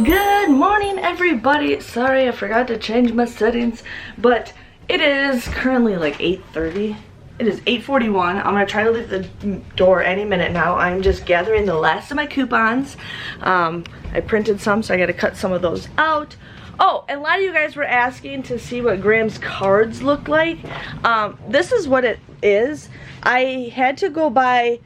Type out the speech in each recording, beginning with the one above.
Good morning, everybody. Sorry, I forgot to change my settings, but it is currently like 8:30. It is 8:41. I'm gonna try to leave the door any minute now. I'm just gathering the last of my coupons. I printed some, so I gotta cut some of those out. Oh, and a lot of you guys were asking to see what Graham's cards look like. This is what it is. I had to go buy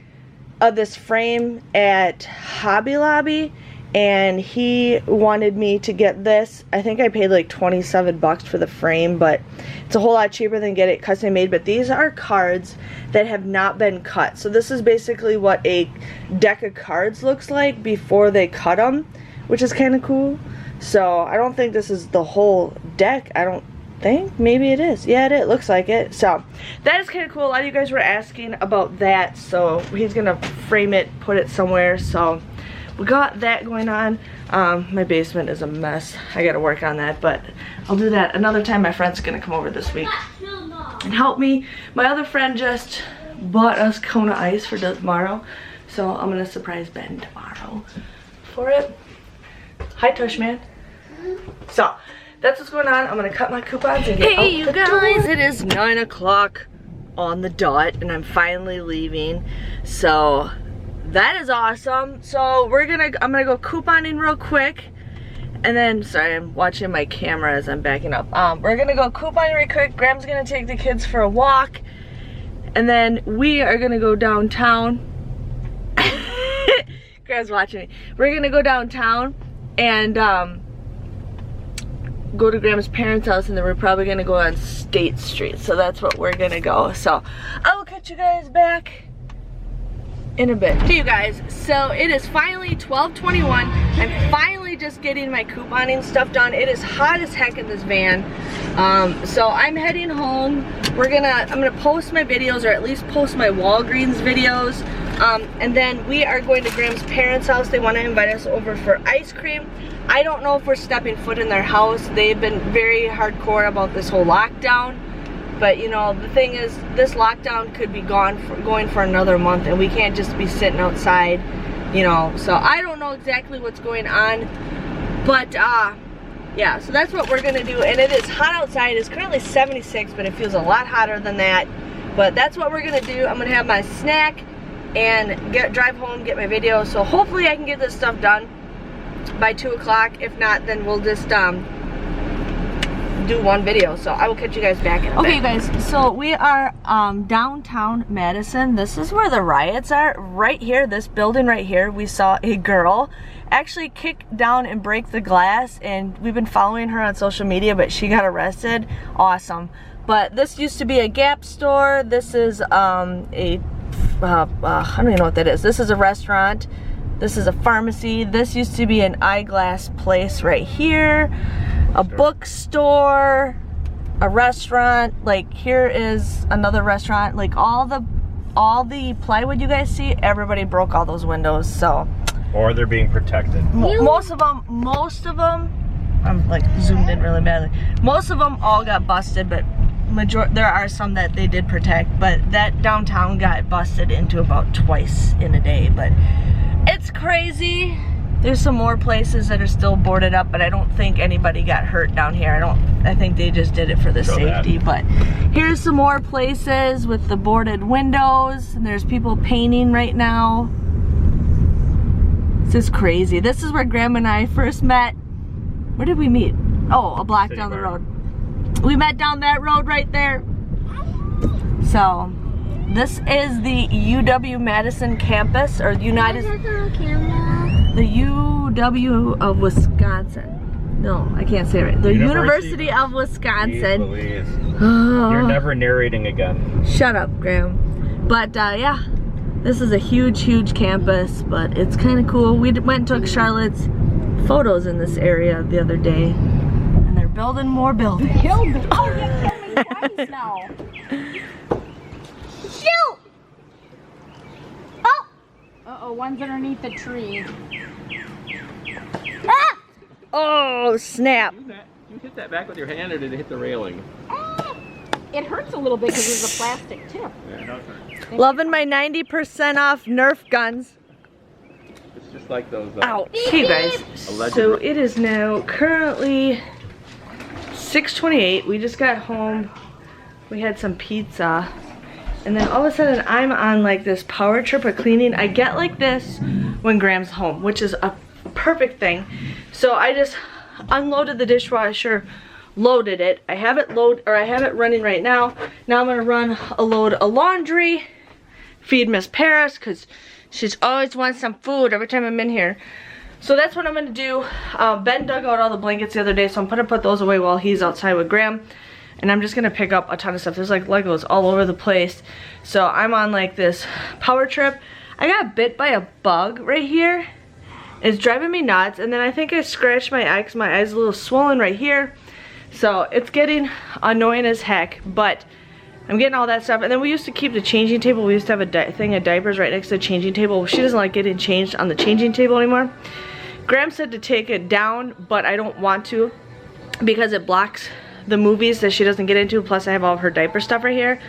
this frame at Hobby Lobby, and he wanted me to get this. I think I paid like 27 bucks for the frame, but it's a whole lot cheaper than get it custom made. But these are cards that have not been cut. So this is basically what a deck of cards looks like before they cut them, which is kind of cool. So I don't think this is the whole deck. I don't think. Maybe it is. Yeah, it looks like it. So that is kind of cool. A lot of you guys were asking about that. So he's going to frame it, put it somewhere. So we got that going on. My basement is a mess. I got to work on that, but I'll do that another time. My friend's going to come over this week and help me. My other friend just bought us Kona ice for tomorrow. So I'm going to surprise Ben tomorrow for it. Hi, Tushman. So that's what's going on. I'm gonna cut my coupons and get out you the guys. Door. It is 9 o'clock on the dot, and I'm finally leaving. So that is awesome. So I'm gonna go couponing real quick, and then sorry, I'm watching my camera as I'm backing up. We're gonna go couponing real quick. Graham's gonna take the kids for a walk, and then we are gonna go downtown. Graham's watching me. We're gonna go downtown and go to Graham's parents' house, and then we're probably gonna go on State Street. So that's what we're gonna go. So I will catch you guys back in a bit. Hey you guys, so it is finally 12:21. I'm finally just getting my couponing stuff done. It is hot as heck in this van. So I'm heading home. I'm gonna post my videos, or at least post my Walgreens videos. And then we are going to Graham's parents' house. They want to invite us over for ice cream. I don't know if we're stepping foot in their house. They've been very hardcore about this whole lockdown. But you know, the thing is, this lockdown could be going for another month, and we can't just be sitting outside, you know. So I don't know exactly what's going on. But yeah, so that's what we're gonna do. And it is hot outside. It's currently 76, but it feels a lot hotter than that. But that's what we're gonna do. I'm gonna have my snack and drive home, get my video. So hopefully I can get this stuff done by 2 o'clock. If not, then we'll just do one video. So I will catch you guys back in a bit. Okay, you guys, so we are downtown Madison. This is where the riots are. Right here, this building right here, we saw a girl actually kick down and break the glass, and we've been following her on social media, but she got arrested. Awesome. But this used to be a Gap store. This is I don't even know what that is. This is a restaurant. This is a pharmacy. This used to be an eyeglass place right here. A bookstore, a restaurant. Like here is another restaurant. Like all the plywood you guys see, everybody broke all those windows. So, or they're being protected. Most of them. I'm like zoomed in really badly. Most of them all got busted, but there are some that they did protect. But that downtown got busted into about twice in a day. But it's crazy. There's some more places that are still boarded up, but I don't think anybody got hurt down here. I think they just did it for the safety. But here's some more places with the boarded windows, and there's people painting right now. This is crazy. This is where Graham and I first met. Where did we meet? Oh, a block down the road. We met down that road right there. So this is the UW-Madison campus, or the UW of Wisconsin. No, I can't say it right. The University of Wisconsin. You're never narrating again. Shut up, Graham. But yeah, this is a huge campus, but it's kind of cool. We went and took Charlotte's photos in this area the other day, and they're building more buildings. Oh, you killed me twice now. Shoot! Oh! Uh-oh, one's underneath the tree. Ah! Oh, snap. You hit that back with your hand, or did it hit the railing? It hurts a little bit because there's a plastic tip. Yeah, it does hurt. Loving my 90% off Nerf guns. Just like those. Ouch. Hey you guys, so it is now currently 6:28. We just got home. We had some pizza. And then all of a sudden I'm on like this power trip of cleaning. I get like this when Graham's home, which is a perfect thing. So I just unloaded the dishwasher, loaded it. I have it running right now. Now I'm gonna run a load of laundry, feed Miss Paris, because she's always wants some food every time I'm in here. So that's what I'm gonna do. Ben dug out all the blankets the other day, so I'm gonna put those away while he's outside with Graham. And I'm just gonna pick up a ton of stuff. There's like Legos all over the place. So I'm on like this power trip. I got bit by a bug right here. It's driving me nuts. And then I think I scratched my eye because my eye's a little swollen right here. So it's getting annoying as heck, but I'm getting all that stuff. And then we used to keep the changing table. We used to have a thing of diapers right next to the changing table. She doesn't like getting changed on the changing table anymore. Graham said to take it down, but I don't want to because it blocks the movies that she doesn't get into. Plus I have all of her diaper stuff right here.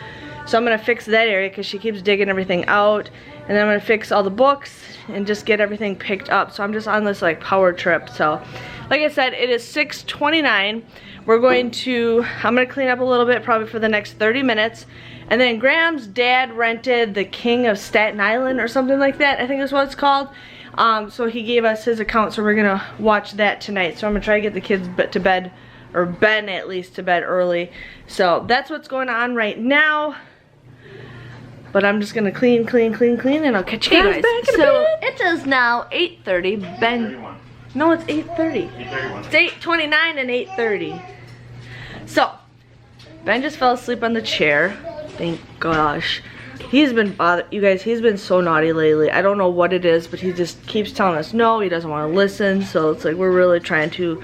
So I'm gonna fix that area because she keeps digging everything out. And then I'm gonna fix all the books and just get everything picked up. So I'm just on this like power trip. So like I said, it is 6:29. I'm gonna clean up a little bit probably for the next 30 minutes. And then Graham's dad rented The King of Staten Island or something like that, I think is what it's called. So he gave us his account, so we're gonna watch that tonight. So I'm gonna try to get the kids to bed, or Ben at least to bed early. So that's what's going on right now. But I'm just gonna clean, and I'll catch you guys back in a bit. It is now 8:30. Ben, no, it's 8:30. It's 8:29 and 8:30. So Ben just fell asleep on the chair. Thank gosh. He's been you guys, he's been so naughty lately. I don't know what it is, but he just keeps telling us no, he doesn't want to listen. So it's like we're really trying to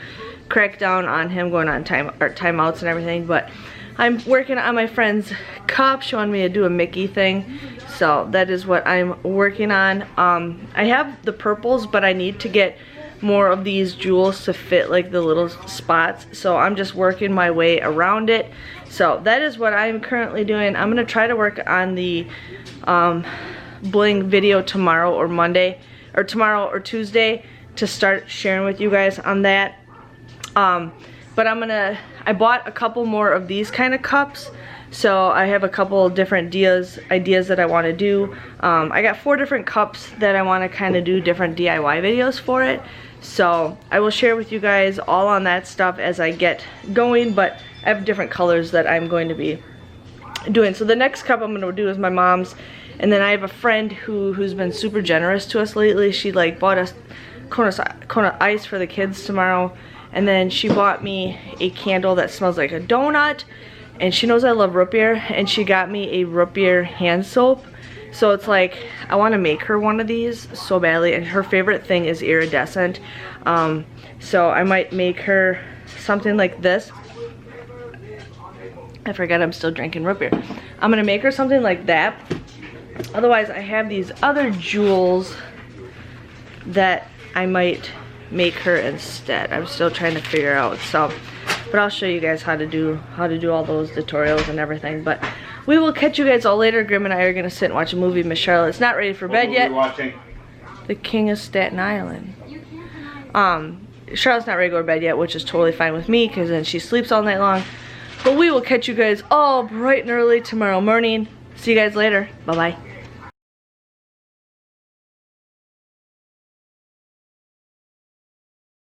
crack down on him going on timeouts and everything. But I'm working on my friend's cup. She wanted me to do a Mickey thing, so that is what I'm working on. I have the purples, but I need to get more of these jewels to fit like the little spots, so I'm just working my way around it. So that is what I'm currently doing. I'm gonna try to work on the bling video tomorrow or Monday, or tomorrow or Tuesday, to start sharing with you guys on that. But I bought a couple more of these kind of cups, so I have a couple of different ideas that I want to do. I got 4 different cups that I want to kind of do different DIY videos for it, so I will share with you guys all on that stuff as I get going. But I have different colors that I'm going to be doing. So the next cup I'm going to do is my mom's, and then I have a friend who's been super generous to us lately. She like bought us Coinout ice for the kids tomorrow. And then she bought me a candle that smells like a donut. And she knows I love root beer. And she got me a root beer hand soap. So it's like, I want to make her one of these so badly. And her favorite thing is iridescent. So I might make her something like this. I forgot I'm still drinking root beer. I'm going to make her something like that. Otherwise, I have these other jewels that I might make her instead. I'm still trying to figure out. So, but I'll show you guys how to do all those tutorials and everything. But we will catch you guys all later. Grim and I are gonna sit and watch a movie. Miss Charlotte's not ready for bed yet. What are you watching? The King of Staten Island. Charlotte's not ready to go to bed yet, which is totally fine with me because then she sleeps all night long. But we will catch you guys all bright and early tomorrow morning. See you guys later. Bye bye.